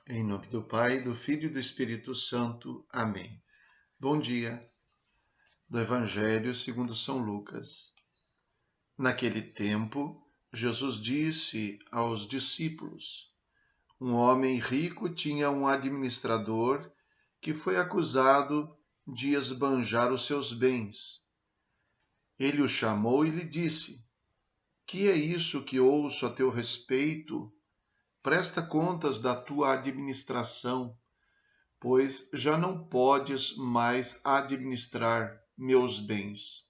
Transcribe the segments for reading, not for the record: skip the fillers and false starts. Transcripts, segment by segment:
Em nome do Pai, do Filho e do Espírito Santo. Amém. Bom dia. Do Evangelho segundo São Lucas. Naquele tempo, Jesus disse aos discípulos: Um homem rico tinha um administrador que foi acusado de esbanjar os seus bens. Ele o chamou e lhe disse: Que é isso que ouço a teu respeito? Presta contas da tua administração, pois já não podes mais administrar meus bens.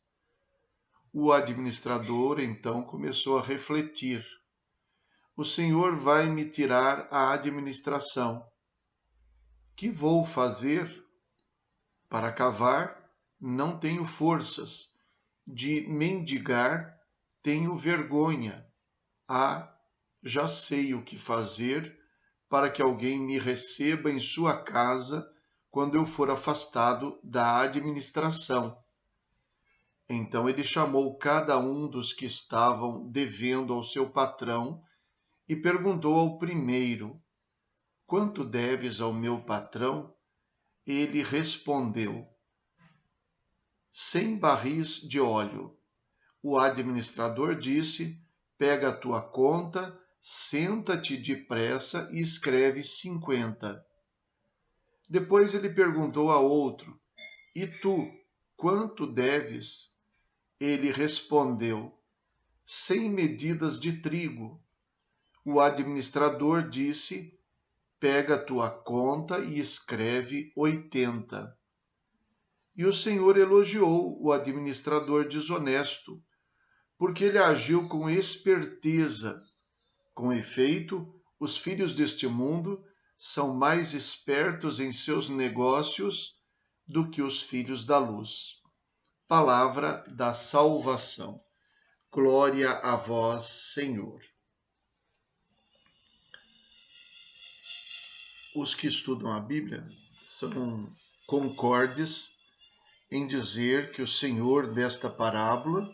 O administrador então começou a refletir: O Senhor vai me tirar a administração. Que vou fazer? Para cavar, não tenho forças. De mendigar, tenho vergonha. Já sei o que fazer para que alguém me receba em sua casa quando eu for afastado da administração. Então ele chamou cada um dos que estavam devendo ao seu patrão e perguntou ao primeiro: Quanto deves ao meu patrão? Ele respondeu: 100 barris de óleo. O administrador disse: Pega a tua conta, senta-te depressa e escreve 50. Depois ele perguntou a outro: E tu, quanto deves? Ele respondeu: 100 medidas de trigo. O administrador disse: Pega a tua conta e escreve 80. E o Senhor elogiou o administrador desonesto, porque ele agiu com esperteza. Com efeito, os filhos deste mundo são mais espertos em seus negócios do que os filhos da luz. Palavra da salvação. Glória a vós, Senhor. Os que estudam a Bíblia são concordes em dizer que o Senhor desta parábola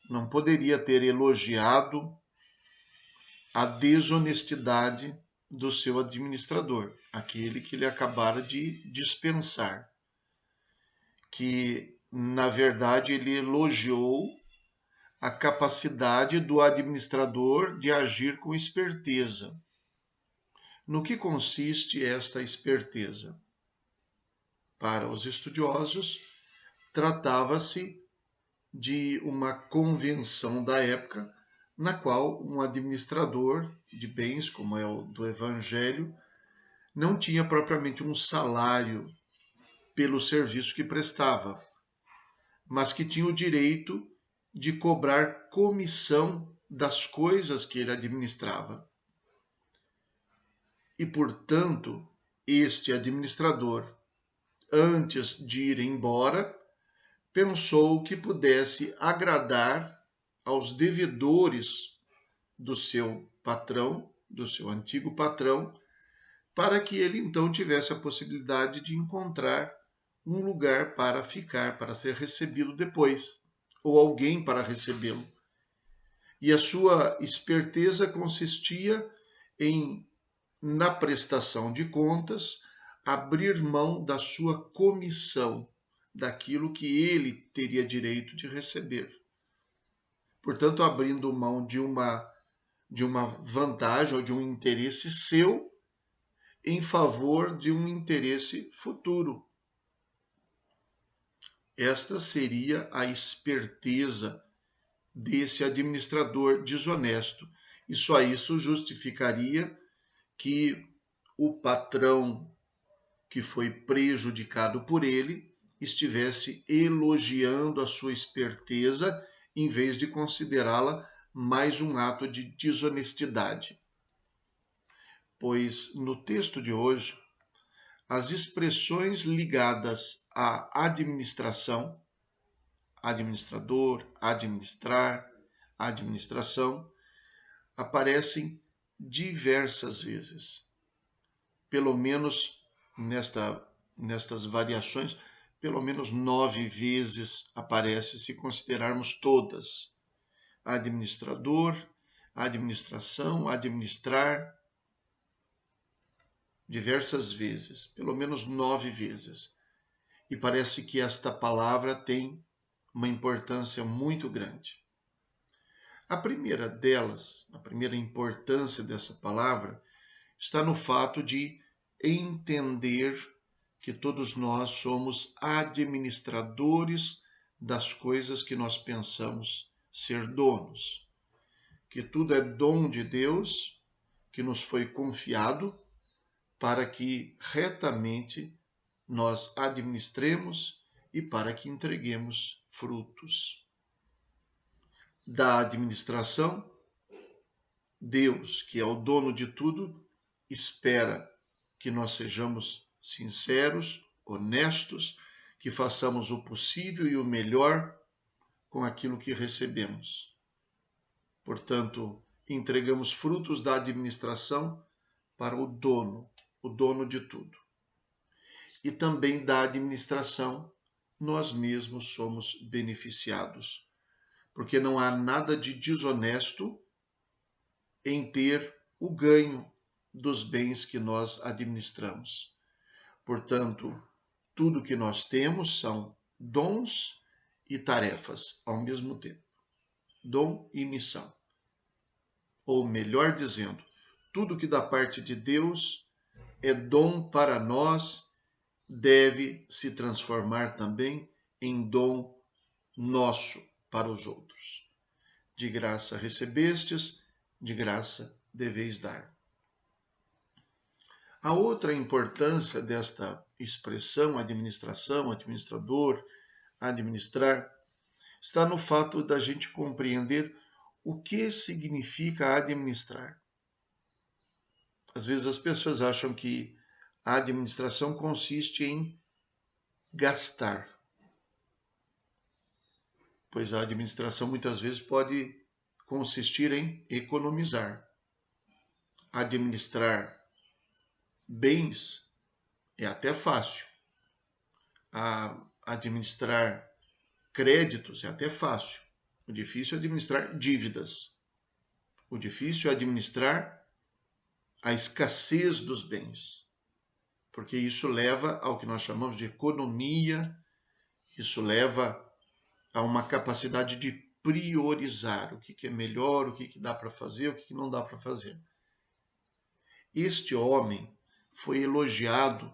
não poderia ter elogiado a desonestidade do seu administrador, aquele que ele acabara de dispensar, que, na verdade, ele elogiou a capacidade do administrador de agir com esperteza. No que consiste esta esperteza? Para os estudiosos, tratava-se de uma convenção da época na qual um administrador de bens, como é o do Evangelho, não tinha propriamente um salário pelo serviço que prestava, mas que tinha o direito de cobrar comissão das coisas que ele administrava. E, portanto, este administrador, antes de ir embora, pensou que pudesse agradar aos devedores do seu patrão, do seu antigo patrão, para que ele então tivesse a possibilidade de encontrar um lugar para ficar, para ser recebido depois, ou alguém para recebê-lo. E a sua esperteza consistia em, na prestação de contas, abrir mão da sua comissão, daquilo que ele teria direito de receber. Portanto, abrindo mão de uma vantagem ou de um interesse seu em favor de um interesse futuro. Esta seria a esperteza desse administrador desonesto. E só isso justificaria que o patrão que foi prejudicado por ele estivesse elogiando a sua esperteza em vez de considerá-la mais um ato de desonestidade. Pois no texto de hoje, as expressões ligadas à administração, administrador, administrar, administração, aparecem diversas vezes. Pelo menos nestas variações, pelo menos 9 vezes aparece, se considerarmos todas. Administrador, administração, administrar. diversas vezes, pelo menos 9 vezes. E parece que esta palavra tem uma importância muito grande. A primeira delas, a primeira importância dessa palavra, está no fato de entender que todos nós somos administradores das coisas que nós pensamos ser donos. Que tudo é dom de Deus, que nos foi confiado, para que retamente nós administremos e para que entreguemos frutos. Da administração, Deus, que é o dono de tudo, espera que nós sejamos sinceros, honestos, que façamos o possível e o melhor com aquilo que recebemos. Portanto, entregamos frutos da administração para o dono de tudo. E também da administração, nós mesmos somos beneficiados, porque não há nada de desonesto em ter o ganho dos bens que nós administramos. Portanto, tudo que nós temos são dons e tarefas ao mesmo tempo. Dom e missão. Ou melhor dizendo, tudo que da parte de Deus é dom para nós, deve se transformar também em dom nosso para os outros. De graça recebestes, de graça deveis dar. A outra importância desta expressão, administração, administrador, administrar, está no fato da gente compreender o que significa administrar. Às vezes as pessoas acham que a administração consiste em gastar, pois a administração muitas vezes pode consistir em economizar. Administrar bens é até fácil. Administrar créditos é até fácil. O difícil é administrar dívidas. O difícil é administrar a escassez dos bens, porque isso leva ao que nós chamamos de economia, isso leva a uma capacidade de priorizar o que é melhor, o que dá para fazer, o que não dá para fazer. Este homem foi elogiado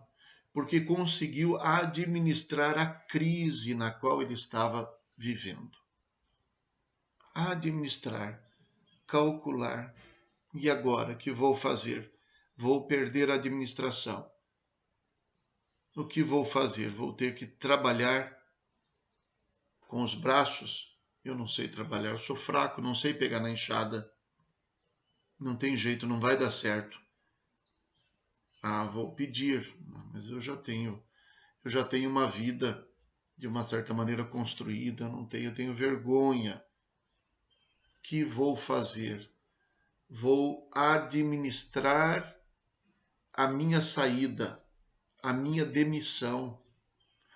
porque conseguiu administrar a crise na qual ele estava vivendo. Administrar, calcular. E agora, o que vou fazer? Vou perder a administração. O que vou fazer? Vou ter que trabalhar com os braços? Eu não sei trabalhar, eu sou fraco, não sei pegar na enxada. Não tem jeito, não vai dar certo. Vou pedir, mas eu já tenho uma vida de uma certa maneira construída, eu tenho vergonha. O que vou fazer? Vou administrar a minha saída, a minha demissão.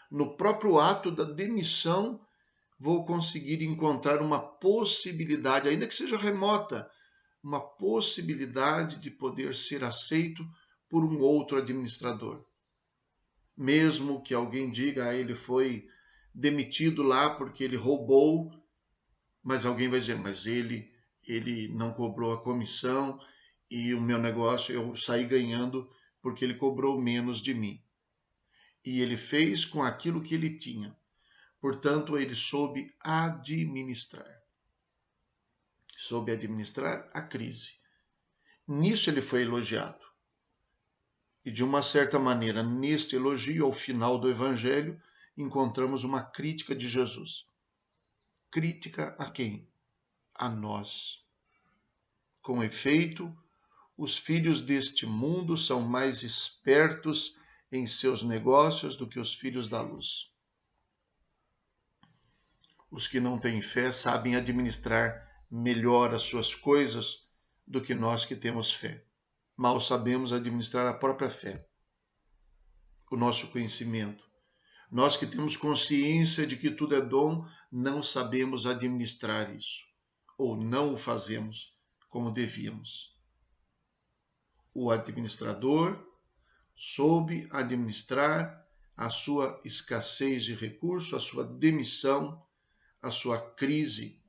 No próprio ato da demissão, vou conseguir encontrar uma possibilidade, ainda que seja remota, uma possibilidade de poder ser aceito por um outro administrador. Mesmo que alguém diga, ele foi demitido lá porque ele roubou, mas alguém vai dizer, mas ele não cobrou a comissão e o meu negócio eu saí ganhando porque ele cobrou menos de mim. E ele fez com aquilo que ele tinha. Portanto, ele soube administrar. Soube administrar a crise. Nisso ele foi elogiado. E de uma certa maneira, neste elogio, ao final do Evangelho, encontramos uma crítica de Jesus. Crítica a quem? A nós. Com efeito, os filhos deste mundo são mais espertos em seus negócios do que os filhos da luz. Os que não têm fé sabem administrar melhor as suas coisas do que nós que temos fé. Mal sabemos administrar a própria fé, o nosso conhecimento. Nós que temos consciência de que tudo é dom, não sabemos administrar isso, ou não o fazemos como devíamos. O administrador soube administrar a sua escassez de recursos, a sua demissão, a sua crise.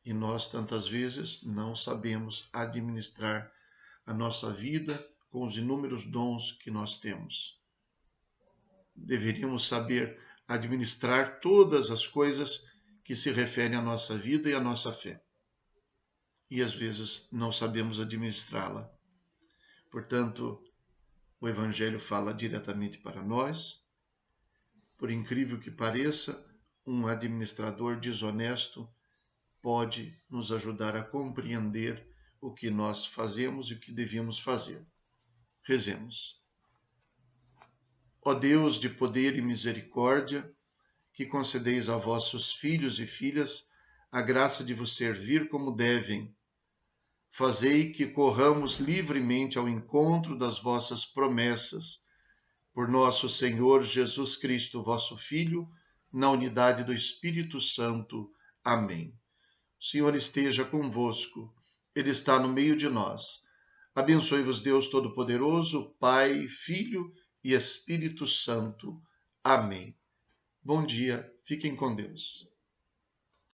E nós, tantas vezes, não sabemos administrar a nossa vida com os inúmeros dons que nós temos. Deveríamos saber administrar todas as coisas que se referem à nossa vida e à nossa fé. E às vezes não sabemos administrá-la. Portanto, o Evangelho fala diretamente para nós. Por incrível que pareça, um administrador desonesto pode nos ajudar a compreender o que nós fazemos e o que devíamos fazer. Rezemos. Ó Deus de poder e misericórdia, que concedeis a vossos filhos e filhas a graça de vos servir como devem, fazei que corramos livremente ao encontro das vossas promessas, por nosso Senhor Jesus Cristo, vosso Filho, na unidade do Espírito Santo. Amém. O Senhor esteja convosco, Ele está no meio de nós. Abençoe-vos Deus Todo-Poderoso, Pai, Filho e Espírito Santo. Amém. Bom dia, fiquem com Deus.